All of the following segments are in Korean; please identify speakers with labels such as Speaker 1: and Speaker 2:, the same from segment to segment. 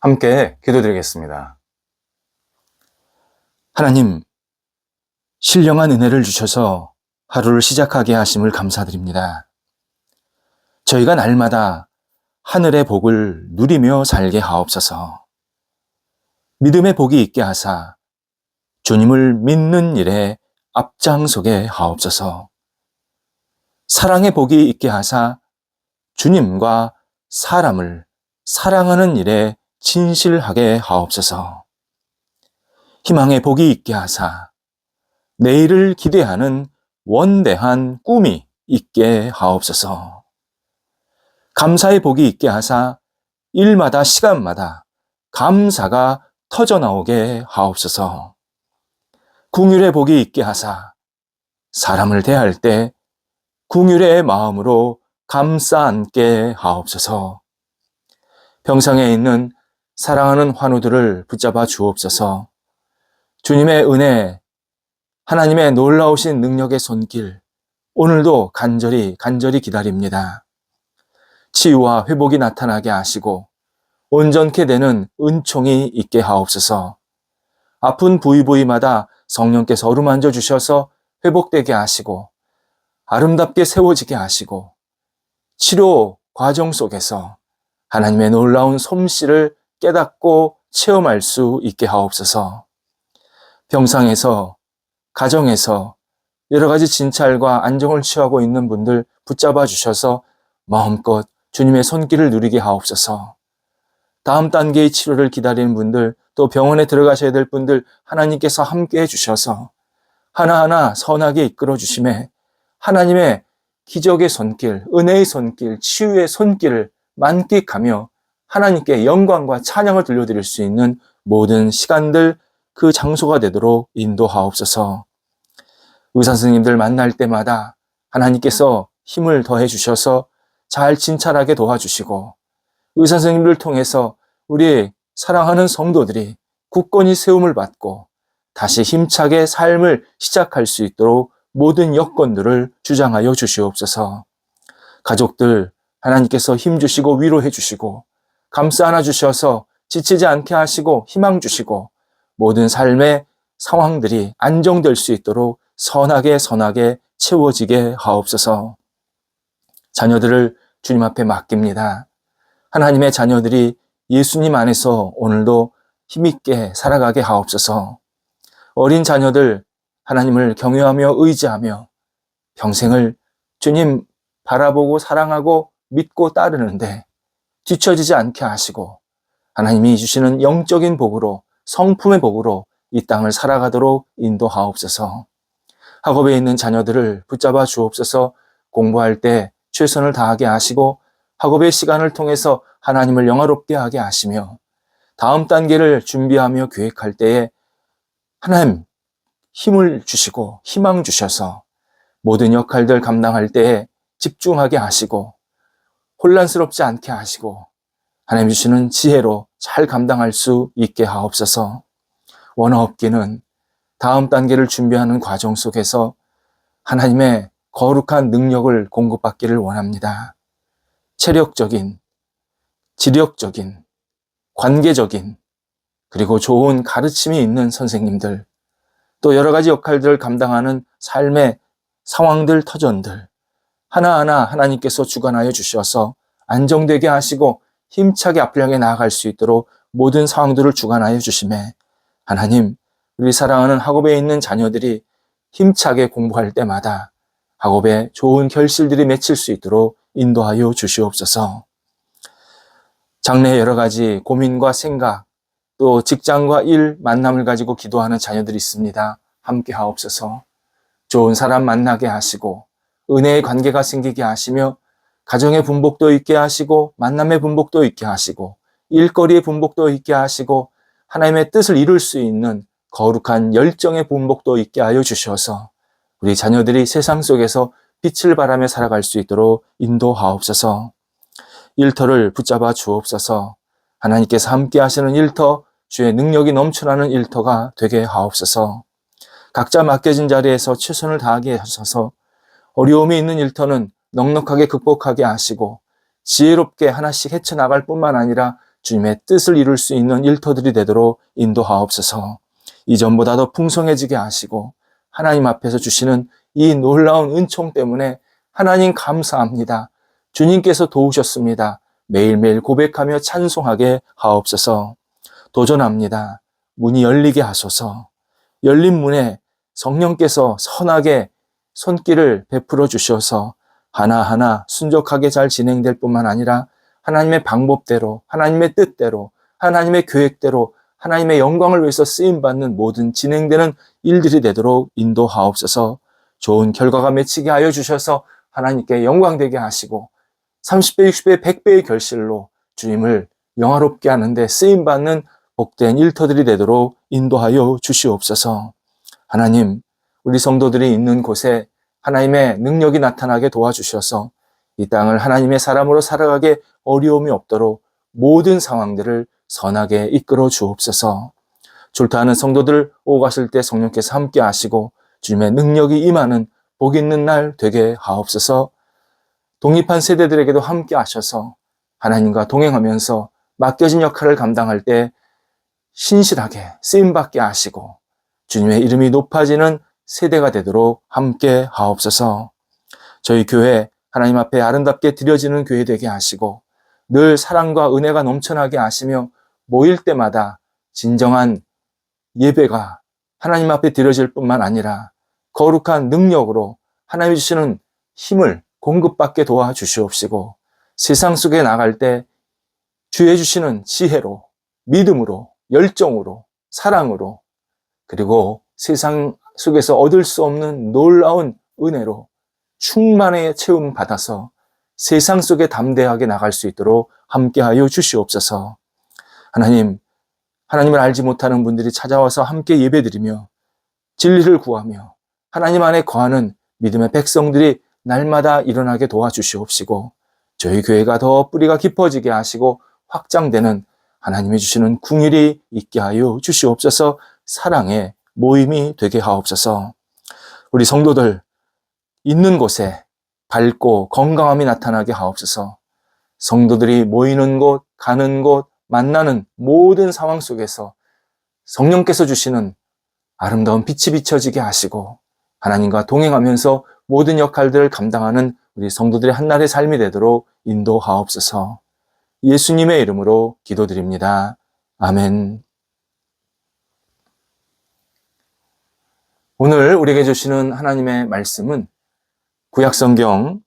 Speaker 1: 함께 기도드리겠습니다. 하나님, 신령한 은혜를 주셔서 하루를 시작하게 하심을 감사드립니다. 저희가 날마다 하늘의 복을 누리며 살게 하옵소서. 믿음의 복이 있게 하사 주님을 믿는 일에 앞장서게 하옵소서. 사랑의 복이 있게 하사 주님과 사람을 사랑하는 일에 진실하게 하옵소서. 희망의 복이 있게 하사 내일을 기대하는 원대한 꿈이 있게 하옵소서. 감사의 복이 있게 하사 일마다 시간마다 감사가 터져나오게 하옵소서. 긍휼의 복이 있게 하사 사람을 대할 때 긍휼의 마음으로 감싸 안게 하옵소서. 병상에 있는 사랑하는 환우들을 붙잡아 주옵소서. 주님의 은혜, 하나님의 놀라우신 능력의 손길, 오늘도 간절히 기다립니다. 치유와 회복이 나타나게 하시고 온전케 되는 은총이 있게 하옵소서. 아픈 부위마다 성령께서 어루만져 주셔서 회복되게 하시고 아름답게 세워지게 하시고 치료 과정 속에서 하나님의 놀라운 솜씨를 깨닫고 체험할 수 있게 하옵소서. 병상에서, 가정에서 여러 가지 진찰과 안정을 취하고 있는 분들 붙잡아 주셔서 마음껏 주님의 손길을 누리게 하옵소서. 다음 단계의 치료를 기다리는 분들, 또 병원에 들어가셔야 될 분들 하나님께서 함께 해주셔서 하나하나 선하게 이끌어 주심에 하나님의 기적의 손길, 은혜의 손길, 치유의 손길을 만끽하며 하나님께 영광과 찬양을 들려드릴 수 있는 모든 시간들, 그 장소가 되도록 인도하옵소서. 의사 선생님들 만날 때마다 하나님께서 힘을 더해 주셔서 잘 진찰하게 도와주시고 의사 선생님들 통해서 우리 사랑하는 성도들이 굳건히 세움을 받고 다시 힘차게 삶을 시작할 수 있도록 모든 여건들을 주장하여 주시옵소서. 가족들 하나님께서 힘 주시고 위로해 주시고 감싸 안아 주셔서 지치지 않게 하시고 희망 주시고 모든 삶의 상황들이 안정될 수 있도록 선하게 채워지게 하옵소서. 자녀들을 주님 앞에 맡깁니다. 하나님의 자녀들이 예수님 안에서 오늘도 힘있게 살아가게 하옵소서. 어린 자녀들 하나님을 경외하며 의지하며 평생을 주님 바라보고 사랑하고 믿고 따르는데 뒤처지지 않게 하시고 하나님이 주시는 영적인 복으로, 성품의 복으로 이 땅을 살아가도록 인도하옵소서. 학업에 있는 자녀들을 붙잡아 주옵소서. 공부할 때 최선을 다하게 하시고 학업의 시간을 통해서 하나님을 영화롭게 하게 하시며 다음 단계를 준비하며 계획할 때에 하나님 힘을 주시고 희망 주셔서 모든 역할들 감당할 때에 집중하게 하시고 혼란스럽지 않게 하시고 하나님 주시는 지혜로 잘 감당할 수 있게 하옵소서. 원어업기는 다음 단계를 준비하는 과정 속에서 하나님의 거룩한 능력을 공급받기를 원합니다. 체력적인, 지력적인, 관계적인, 그리고 좋은 가르침이 있는 선생님들, 또 여러 가지 역할들을 감당하는 삶의 상황들, 터전들 하나하나 하나님께서 주관하여 주셔서 안정되게 하시고 힘차게 앞을 향해 나아갈 수 있도록 모든 상황들을 주관하여 주심에 하나님, 우리 사랑하는 학업에 있는 자녀들이 힘차게 공부할 때마다 학업에 좋은 결실들이 맺힐 수 있도록 인도하여 주시옵소서. 장래의 여러 가지 고민과 생각, 또 직장과 일, 만남을 가지고 기도하는 자녀들이 있습니다. 함께 하옵소서. 좋은 사람 만나게 하시고 은혜의 관계가 생기게 하시며 가정의 분복도 있게 하시고 만남의 분복도 있게 하시고 일거리의 분복도 있게 하시고 하나님의 뜻을 이룰 수 있는 거룩한 열정의 분복도 있게 하여 주셔서 우리 자녀들이 세상 속에서 빛을 발하며 살아갈 수 있도록 인도하옵소서. 일터를 붙잡아 주옵소서. 하나님께서 함께 하시는 일터, 주의 능력이 넘쳐나는 일터가 되게 하옵소서. 각자 맡겨진 자리에서 최선을 다하게 하셔서 어려움이 있는 일터는 넉넉하게 극복하게 하시고 지혜롭게 하나씩 헤쳐나갈 뿐만 아니라 주님의 뜻을 이룰 수 있는 일터들이 되도록 인도하옵소서. 이전보다 더 풍성해지게 하시고 하나님 앞에서 주시는 이 놀라운 은총 때문에 하나님 감사합니다. 주님께서 도우셨습니다. 매일매일 고백하며 찬송하게 하옵소서. 도전합니다. 문이 열리게 하소서. 열린 문에 성령께서 선하게 손길을 베풀어 주셔서 하나하나 순적하게 잘 진행될 뿐만 아니라 하나님의 방법대로, 하나님의 뜻대로, 하나님의 계획대로 하나님의 영광을 위해서 쓰임받는 모든 진행되는 일들이 되도록 인도하옵소서. 좋은 결과가 맺히게 하여 주셔서 하나님께 영광되게 하시고 30배, 60배, 100배의 결실로 주님을 영화롭게 하는데 쓰임받는 복된 일터들이 되도록 인도하여 주시옵소서. 하나님, 우리 성도들이 있는 곳에 하나님의 능력이 나타나게 도와주셔서 이 땅을 하나님의 사람으로 살아가게 어려움이 없도록 모든 상황들을 선하게 이끌어 주옵소서. 출타하는 성도들 오고 가실 때 성령께서 함께 하시고 주님의 능력이 임하는 복 있는 날 되게 하옵소서. 독립한 세대들에게도 함께 하셔서 하나님과 동행하면서 맡겨진 역할을 감당할 때 신실하게 쓰임받게 하시고 주님의 이름이 높아지는 세대가 되도록 함께 하옵소서. 저희 교회 하나님 앞에 아름답게 드려지는 교회 되게 하시고 늘 사랑과 은혜가 넘쳐나게 하시며 모일 때마다 진정한 예배가 하나님 앞에 드려질 뿐만 아니라 거룩한 능력으로 하나님이 주시는 힘을 공급받게 도와주시옵시고 세상 속에 나갈 때 주의 주시는 지혜로, 믿음으로, 열정으로, 사랑으로 그리고 세상 속에서 얻을 수 없는 놀라운 은혜로 충만히 채움 받아서 세상 속에 담대하게 나갈 수 있도록 함께하여 주시옵소서. 하나님, 하나님을 알지 못하는 분들이 찾아와서 함께 예배드리며 진리를 구하며 하나님 안에 거하는 믿음의 백성들이 날마다 일어나게 도와주시옵시고 저희 교회가 더 뿌리가 깊어지게 하시고 확장되는 하나님이 주시는 궁일이 있게 하여 주시옵소서. 사랑의 모임이 되게 하옵소서. 우리 성도들 있는 곳에 밝고 건강함이 나타나게 하옵소서. 성도들이 모이는 곳, 가는 곳, 만나는 모든 상황 속에서 성령께서 주시는 아름다운 빛이 비춰지게 하시고 하나님과 동행하면서 모든 역할들을 감당하는 우리 성도들의 한날의 삶이 되도록 인도하옵소서. 예수님의 이름으로 기도드립니다. 아멘. 오늘 우리에게 주시는 하나님의 말씀은 구약성경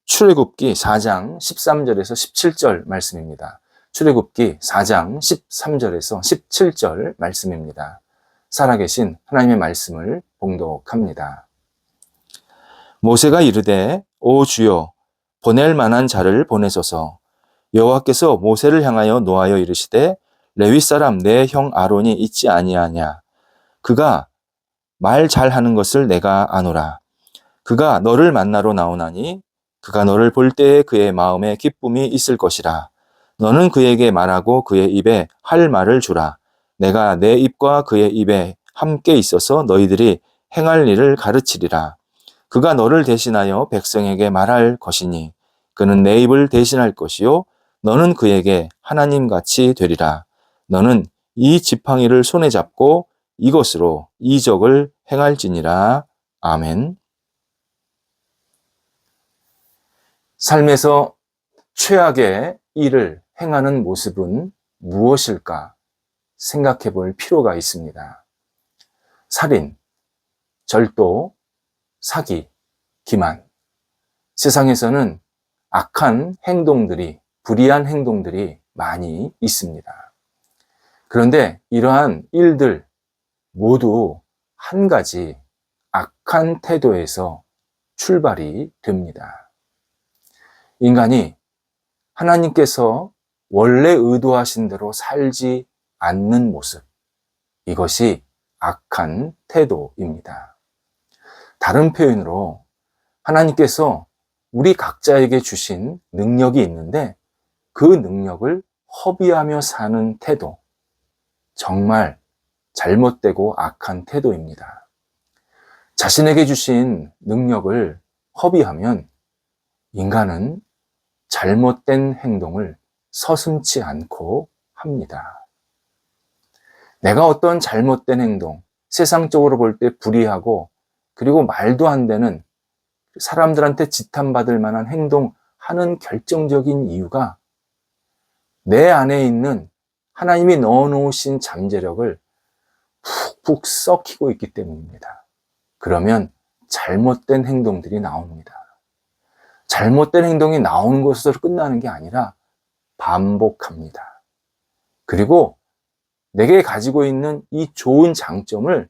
Speaker 1: 출애굽기 4장 13절에서 17절 말씀입니다. 출애굽기 4장 13절에서 17절 말씀입니다. 살아계신 하나님의 말씀을 봉독합니다. 모세가 이르되 오 주여 보낼 만한 자를 보내소서. 여호와께서 모세를 향하여 노하여 이르시되 레위 사람 내 형 아론이 있지 아니하냐. 그가 말 잘하는 것을 내가 아노라. 그가 너를 만나러 나오나니 그가 너를 볼 때에 그의 마음에 기쁨이 있을 것이라. 너는 그에게 말하고 그의 입에 할 말을 주라. 내가 내 입과 그의 입에 함께 있어서 너희들이 행할 일을 가르치리라. 그가 너를 대신하여 백성에게 말할 것이니 그는 내 입을 대신할 것이요 너는 그에게 하나님같이 되리라. 너는 이 지팡이를 손에 잡고 이것으로 이적을 행할지니라. 아멘. 삶에서 최악의 일을 행하는 모습은 무엇일까 생각해 볼 필요가 있습니다. 살인, 절도, 사기, 기만. 세상에서는 악한 행동들이, 불의한 행동들이 많이 있습니다. 그런데 이러한 일들 모두 한 가지 악한 태도에서 출발이 됩니다. 인간이 하나님께서 원래 의도하신 대로 살지 않는 모습, 이것이 악한 태도입니다. 다른 표현으로 하나님께서 우리 각자에게 주신 능력이 있는데 그 능력을 허비하며 사는 태도, 정말 잘못되고 악한 태도입니다. 자신에게 주신 능력을 허비하면 인간은 잘못된 행동을 서슴지 않고 합니다. 내가 어떤 잘못된 행동, 세상적으로 볼 때 불의하고 그리고 말도 안 되는 사람들한테 지탄받을 만한 행동하는 결정적인 이유가 내 안에 있는 하나님이 넣어놓으신 잠재력을 푹푹 썩히고 있기 때문입니다. 그러면 잘못된 행동들이 나옵니다. 잘못된 행동이 나오는 것으로 끝나는 게 아니라 반복합니다. 그리고 내게 가지고 있는 이 좋은 장점을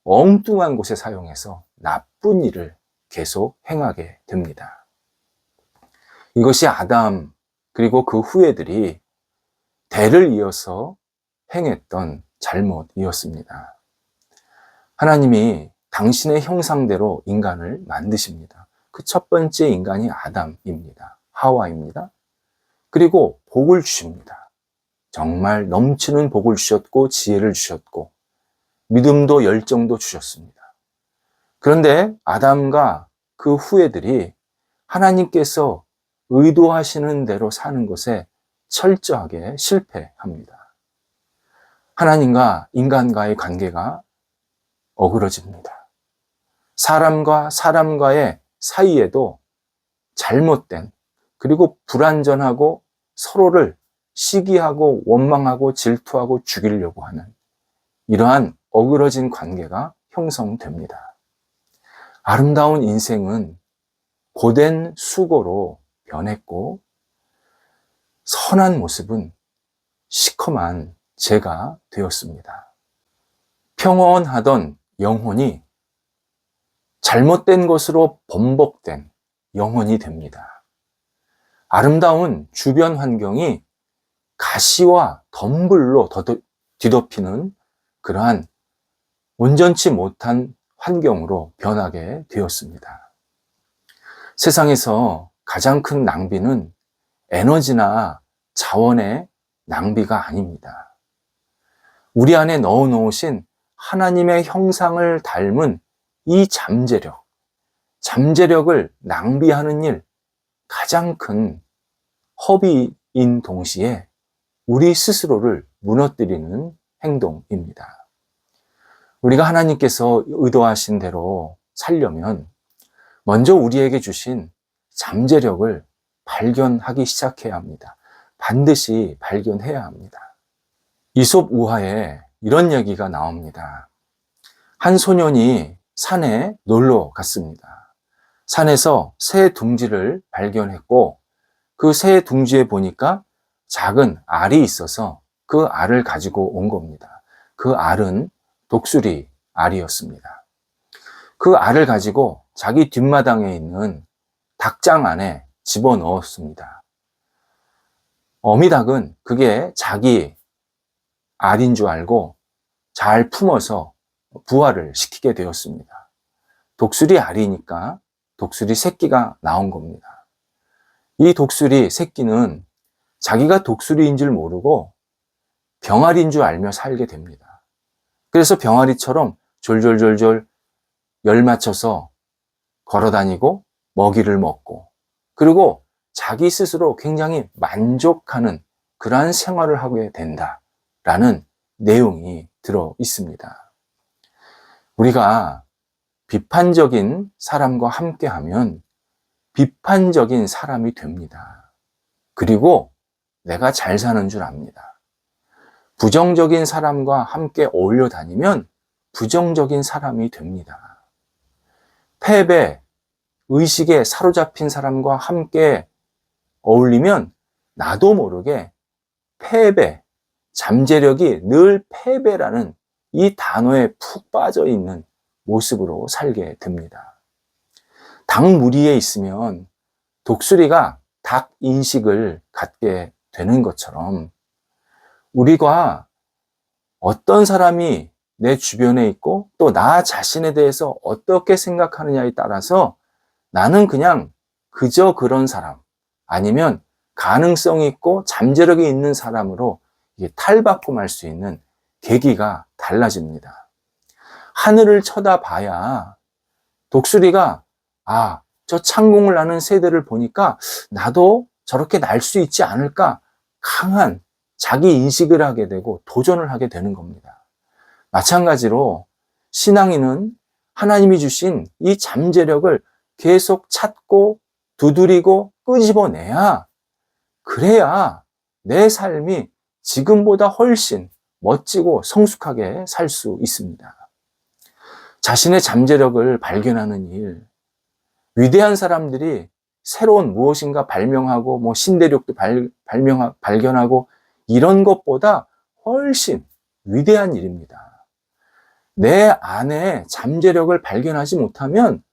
Speaker 1: 엉뚱한 곳에 사용해서 나쁜 일을 계속 행하게 됩니다. 이것이 아담 그리고 그 후예들이 대를 이어서 행했던 잘못이었습니다. 하나님이 당신의 형상대로 인간을 만드십니다. 그 첫 번째 인간이 아담입니다. 하와입니다. 그리고 복을 주십니다. 정말 넘치는 복을 주셨고 지혜를 주셨고 믿음도 열정도 주셨습니다. 그런데 아담과 그 후예들이 하나님께서 의도하시는 대로 사는 것에 철저하게 실패합니다. 하나님과 인간과의 관계가 어그러집니다. 사람과 사람과의 사이에도 잘못된 그리고 불완전하고 서로를 시기하고 원망하고 질투하고 죽이려고 하는 이러한 어그러진 관계가 형성됩니다. 아름다운 인생은 고된 수고로 변했고 선한 모습은 시커먼 죄가 되었습니다. 평온하던 영혼이 잘못된 것으로 번복된 영혼이 됩니다. 아름다운 주변 환경이 가시와 덤불로 뒤덮이는 그러한 온전치 못한 환경으로 변하게 되었습니다. 세상에서 가장 큰 낭비는 에너지나 자원의 낭비가 아닙니다. 우리 안에 넣어놓으신 하나님의 형상을 닮은 이 잠재력을 낭비하는 일, 가장 큰 허비인 동시에 우리 스스로를 무너뜨리는 행동입니다. 우리가 하나님께서 의도하신 대로 살려면 먼저 우리에게 주신 잠재력을 발견하기 시작해야 합니다. 반드시 발견해야 합니다. 이솝 우화에 이런 얘기가 나옵니다. 한 소년이 산에 놀러 갔습니다. 산에서 새 둥지를 발견했고 그 새 둥지에 보니까 작은 알이 있어서 그 알을 가지고 온 겁니다. 그 알은 독수리 알이었습니다. 그 알을 가지고 자기 뒷마당에 있는 닭장 안에 집어넣었습니다. 어미닭은 그게 자기 알인 줄 알고 잘 품어서 부화를 시키게 되었습니다. 독수리 알이니까 독수리 새끼가 나온 겁니다. 이 독수리 새끼는 자기가 독수리인 줄 모르고 병아리인 줄 알며 살게 됩니다. 그래서 병아리처럼 졸졸졸졸 열 맞춰서 걸어다니고 먹이를 먹고 그리고 자기 스스로 굉장히 만족하는 그러한 생활을 하게 된다라는 내용이 들어 있습니다. 우리가 비판적인 사람과 함께하면 비판적인 사람이 됩니다. 그리고 내가 잘 사는 줄 압니다. 부정적인 사람과 함께 어울려 다니면 부정적인 사람이 됩니다. 패배, 의식에 사로잡힌 사람과 함께 어울리면 나도 모르게 패배, 잠재력이 늘 패배라는 이 단어에 푹 빠져 있는 모습으로 살게 됩니다. 닭 무리에 있으면 독수리가 닭 인식을 갖게 되는 것처럼 우리가 어떤 사람이 내 주변에 있고 또 나 자신에 대해서 어떻게 생각하느냐에 따라서 나는 그냥 그저 그런 사람 아니면 가능성이 있고 잠재력이 있는 사람으로 탈바꿈 할 수 있는 계기가 달라집니다. 하늘을 쳐다봐야 독수리가 저 창공을 나는 새들을 보니까 나도 저렇게 날 수 있지 않을까 강한 자기 인식을 하게 되고 도전을 하게 되는 겁니다. 마찬가지로 신앙인은 하나님이 주신 이 잠재력을 계속 찾고 두드리고 끄집어내야, 그래야 내 삶이 지금보다 훨씬 멋지고 성숙하게 살 수 있습니다. 자신의 잠재력을 발견하는 일, 위대한 사람들이 새로운 무엇인가 발명하고 신대륙도 발견하고 이런 것보다 훨씬 위대한 일입니다. 내 안에 잠재력을 발견하지 못하면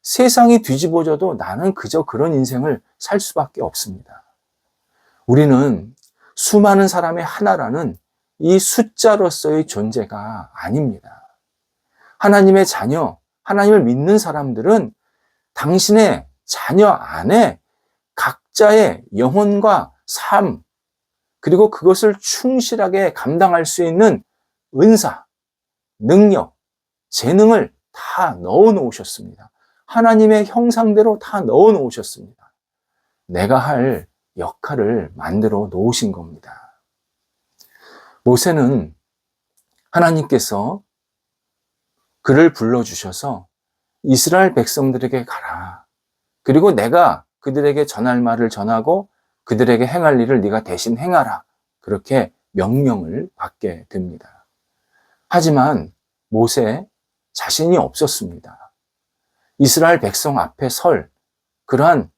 Speaker 1: 세상이 뒤집어져도 나는 그저 그런 인생을 살 수밖에 없습니다. 우리는 수많은 사람의 하나라는 이 숫자로서의 존재가 아닙니다. 하나님의 자녀, 하나님을 믿는 사람들은 당신의 자녀 안에 각자의 영혼과 삶, 그리고 그것을 충실하게 감당할 수 있는 은사, 능력, 재능을 다 넣어 놓으셨습니다. 하나님의 형상대로 다 넣어 놓으셨습니다. 내가 할 역할을 만들어 놓으신 겁니다. 모세는 하나님께서 그를 불러주셔서 이스라엘 백성들에게 가라. 그리고 내가 그들에게 전할 말을 전하고 그들에게 행할 일을 네가 대신 행하라. 그렇게 명령을 받게 됩니다. 하지만 모세 자신이 없었습니다. 이스라엘 백성 앞에 설 그러한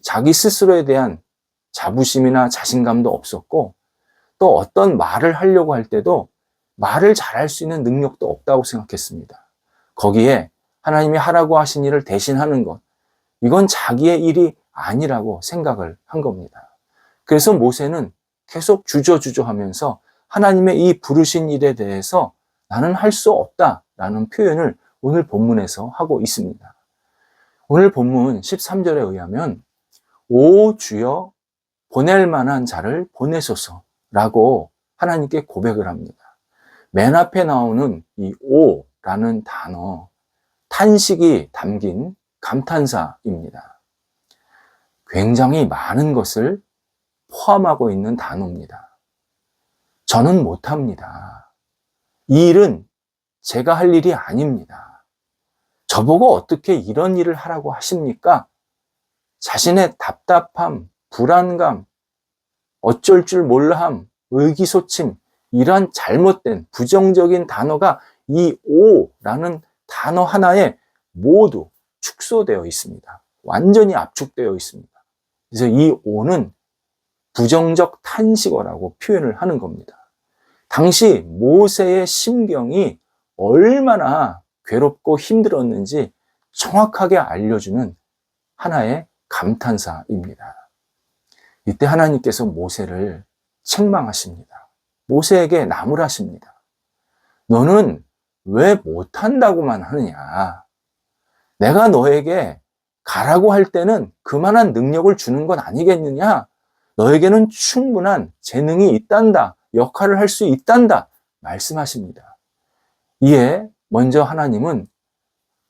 Speaker 1: 자기 스스로에 대한 자부심이나 자신감도 없었고, 또 어떤 말을 하려고 할 때도 말을 잘할 수 있는 능력도 없다고 생각했습니다. 거기에 하나님이 하라고 하신 일을 대신하는 것, 이건 자기의 일이 아니라고 생각을 한 겁니다. 그래서 모세는 계속 주저주저하면서 하나님의 이 부르신 일에 대해서 나는 할 수 없다라는 표현을 오늘 본문에서 하고 있습니다. 오늘 본문 13절에 의하면 오 주여 보낼 만한 자를 보내소서라고 하나님께 고백을 합니다. 맨 앞에 나오는 이 오라는 단어, 탄식이 담긴 감탄사입니다. 굉장히 많은 것을 포함하고 있는 단어입니다. 저는 못합니다. 이 일은 제가 할 일이 아닙니다. 저보고 어떻게 이런 일을 하라고 하십니까? 자신의 답답함, 불안감, 어쩔 줄 몰라함, 의기소침, 이러한 잘못된 부정적인 단어가 이 오라는 단어 하나에 모두 축소되어 있습니다. 완전히 압축되어 있습니다. 그래서 이 오는 부정적 탄식어라고 표현을 하는 겁니다. 당시 모세의 심경이 얼마나 괴롭고 힘들었는지 정확하게 알려주는 하나의 감탄사입니다. 이때 하나님께서 모세를 책망하십니다. 모세에게 나무라십니다. 너는 왜 못한다고만 하느냐? 내가 너에게 가라고 할 때는 그만한 능력을 주는 건 아니겠느냐? 너에게는 충분한 재능이 있단다. 역할을 할 수 있단다. 말씀하십니다. 이에 먼저 하나님은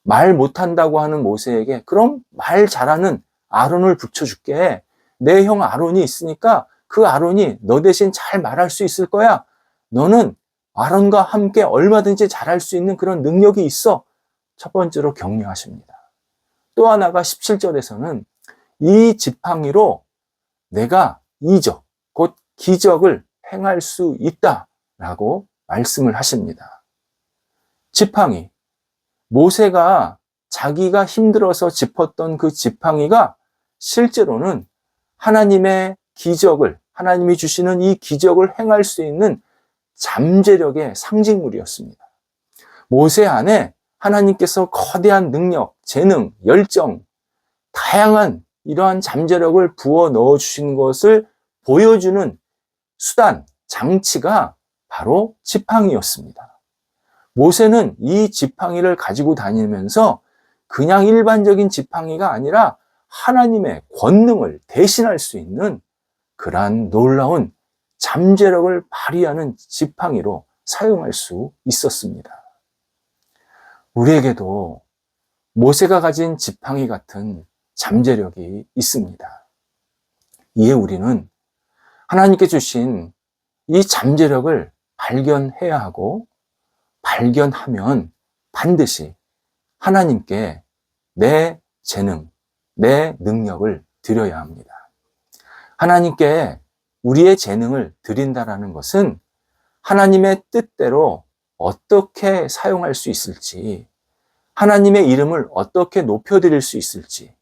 Speaker 1: 말 못한다고 하는 모세에게 그럼 말 잘하는 아론을 붙여줄게. 내 형 아론이 있으니까 그 아론이 너 대신 잘 말할 수 있을 거야. 너는 아론과 함께 얼마든지 잘할 수 있는 그런 능력이 있어. 첫 번째로 격려하십니다. 또 하나가 17절에서는 이 지팡이로 내가 이적, 곧 기적을 행할 수 있다라고 말씀을 하십니다. 지팡이, 모세가 자기가 힘들어서 짚었던 그 지팡이가 실제로는 하나님의 기적을, 하나님이 주시는 이 기적을 행할 수 있는 잠재력의 상징물이었습니다. 모세 안에 하나님께서 거대한 능력, 재능, 열정, 다양한 이러한 잠재력을 부어 넣어 주신 것을 보여주는 수단, 장치가 바로 지팡이였습니다. 모세는 이 지팡이를 가지고 다니면서 그냥 일반적인 지팡이가 아니라 하나님의 권능을 대신할 수 있는 그러한 놀라운 잠재력을 발휘하는 지팡이로 사용할 수 있었습니다. 우리에게도 모세가 가진 지팡이 같은 잠재력이 있습니다. 이에 우리는 하나님께 주신 이 잠재력을 발견해야 하고, 발견하면 반드시 하나님께 내 재능, 내 능력을 드려야 합니다. 하나님께 우리의 재능을 드린다라는 것은 하나님의 뜻대로 어떻게 사용할 수 있을지, 하나님의 이름을 어떻게 높여드릴 수 있을지,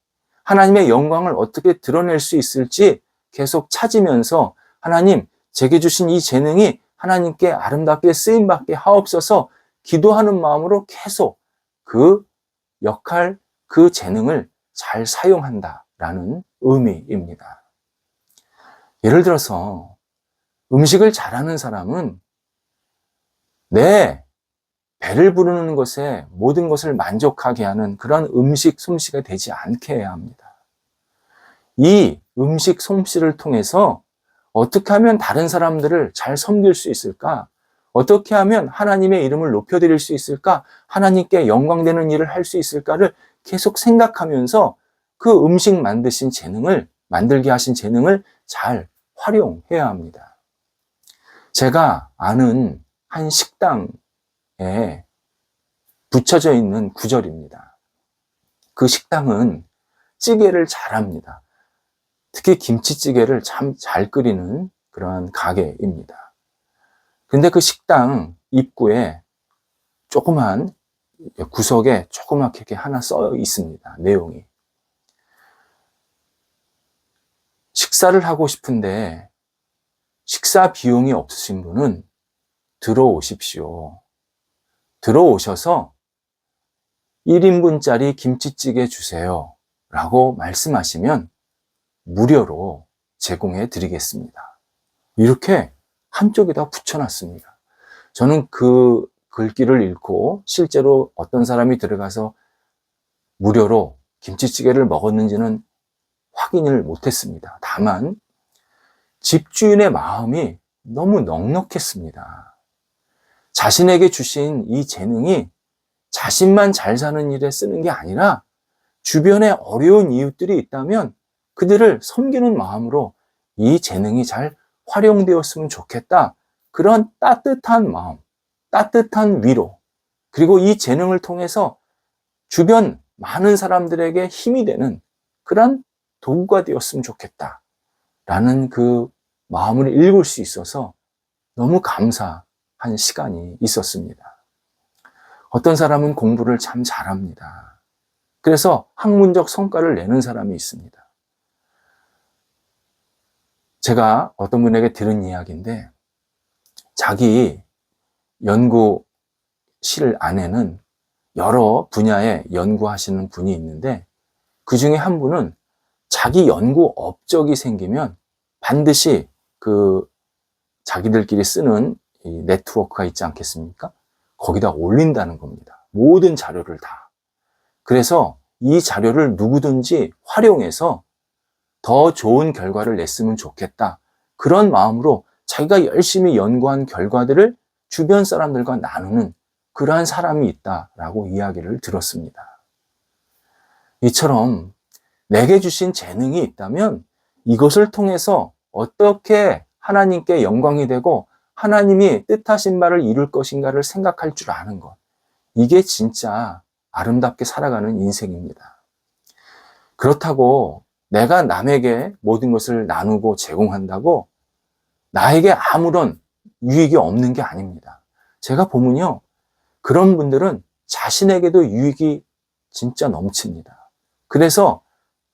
Speaker 1: 하나님의 영광을 어떻게 드러낼 수 있을지 계속 찾으면서 하나님, 제게 주신 이 재능이 하나님께 아름답게 쓰임받게 하옵소서 기도하는 마음으로 계속 그 역할, 그 재능을 잘 사용한다라는 의미입니다. 예를 들어서 음식을 잘하는 사람은 내 배를 부르는 것에 모든 것을 만족하게 하는 그런 음식 솜씨가 되지 않게 해야 합니다. 이 음식 솜씨를 통해서 어떻게 하면 다른 사람들을 잘 섬길 수 있을까? 어떻게 하면 하나님의 이름을 높여드릴 수 있을까? 하나님께 영광되는 일을 할 수 있을까를 계속 생각하면서 그 음식 만드신 재능을, 만들게 하신 재능을 잘 활용해야 합니다. 제가 아는 한 식당에 붙여져 있는 구절입니다. 그 식당은 찌개를 잘합니다. 특히 김치찌개를 참 잘 끓이는 그러한 가게입니다. 근데 그 식당 입구에 조그만 구석에 조그맣게 이렇게 하나 써 있습니다. 내용이. 식사를 하고 싶은데 식사 비용이 없으신 분은 들어오십시오. 들어오셔서 1인분짜리 김치찌개 주세요. 라고 말씀하시면 무료로 제공해 드리겠습니다. 이렇게 한쪽에다 붙여놨습니다. 저는 그 글귀를 읽고 실제로 어떤 사람이 들어가서 무료로 김치찌개를 먹었는지는 확인을 못했습니다. 다만 집주인의 마음이 너무 넉넉했습니다. 자신에게 주신 이 재능이 자신만 잘 사는 일에 쓰는 게 아니라 주변에 어려운 이웃들이 있다면 그들을 섬기는 마음으로 이 재능이 잘 활용되었으면 좋겠다. 그런 따뜻한 마음, 따뜻한 위로, 그리고 이 재능을 통해서 주변 많은 사람들에게 힘이 되는 그런 도구가 되었으면 좋겠다. 라는 그 마음을 읽을 수 있어서 너무 감사한 시간이 있었습니다. 어떤 사람은 공부를 참 잘합니다. 그래서 학문적 성과를 내는 사람이 있습니다. 제가 어떤 분에게 들은 이야기인데 자기 연구실 안에는 여러 분야에 연구하시는 분이 있는데 그 중에 한 분은 자기 연구 업적이 생기면 반드시 그 자기들끼리 쓰는 이 네트워크가 있지 않겠습니까? 거기다 올린다는 겁니다. 모든 자료를 다. 그래서 이 자료를 누구든지 활용해서 더 좋은 결과를 냈으면 좋겠다. 그런 마음으로 자기가 열심히 연구한 결과들을 주변 사람들과 나누는 그러한 사람이 있다라고 이야기를 들었습니다. 이처럼 내게 주신 재능이 있다면 이것을 통해서 어떻게 하나님께 영광이 되고 하나님이 뜻하신 바를 이룰 것인가를 생각할 줄 아는 것. 이게 진짜 아름답게 살아가는 인생입니다. 그렇다고 내가 남에게 모든 것을 나누고 제공한다고 나에게 아무런 유익이 없는 게 아닙니다. 제가 보면요. 그런 분들은 자신에게도 유익이 진짜 넘칩니다. 그래서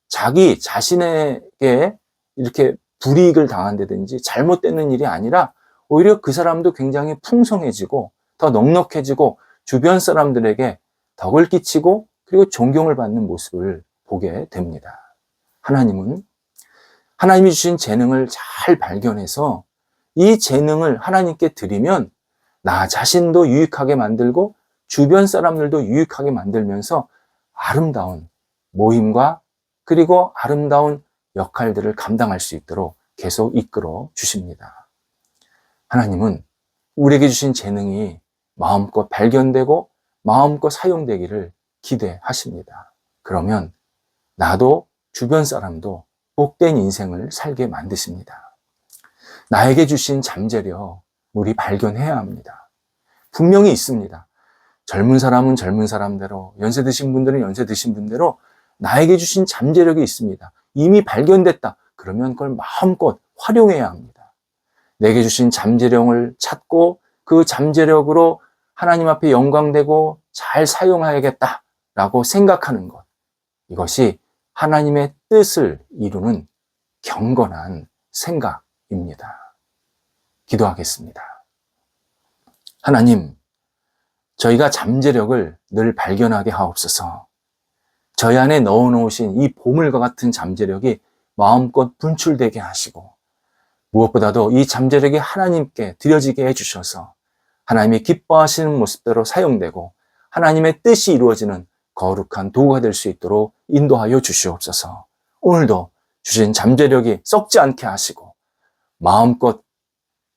Speaker 1: 자기 자신에게 이렇게 불이익을 당한다든지 잘못되는 일이 아니라 오히려 그 사람도 굉장히 풍성해지고 더 넉넉해지고 주변 사람들에게 덕을 끼치고 그리고 존경을 받는 모습을 보게 됩니다. 하나님은 하나님이 주신 재능을 잘 발견해서 이 재능을 하나님께 드리면 나 자신도 유익하게 만들고 주변 사람들도 유익하게 만들면서 아름다운 모임과 그리고 아름다운 역할들을 감당할 수 있도록 계속 이끌어 주십니다. 하나님은 우리에게 주신 재능이 마음껏 발견되고 마음껏 사용되기를 기대하십니다. 그러면 나도 주변 사람도 복된 인생을 살게 만드십니다. 나에게 주신 잠재력, 우리 발견해야 합니다. 분명히 있습니다. 젊은 사람은 젊은 사람대로, 연세 드신 분들은 연세 드신 분대로 나에게 주신 잠재력이 있습니다. 이미 발견됐다. 그러면 그걸 마음껏 활용해야 합니다. 내게 주신 잠재력을 찾고 그 잠재력으로 하나님 앞에 영광되고 잘 사용하야겠다라고 생각하는 것. 이것이 하나님의 뜻을 이루는 경건한 생각입니다. 기도하겠습니다. 하나님, 저희가 잠재력을 늘 발견하게 하옵소서. 저희 안에 넣어놓으신 이 보물과 같은 잠재력이 마음껏 분출되게 하시고, 무엇보다도 이 잠재력이 하나님께 드려지게 해주셔서 하나님이 기뻐하시는 모습대로 사용되고 하나님의 뜻이 이루어지는 거룩한 도구가 될 수 있도록 인도하여 주시옵소서. 오늘도 주신 잠재력이 썩지 않게 하시고 마음껏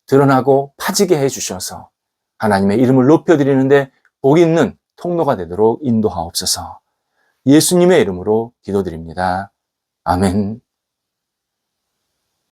Speaker 1: 드러나고 파지게 해주셔서 하나님의 이름을 높여드리는데 복 있는 통로가 되도록 인도하옵소서. 예수님의 이름으로 기도드립니다. 아멘.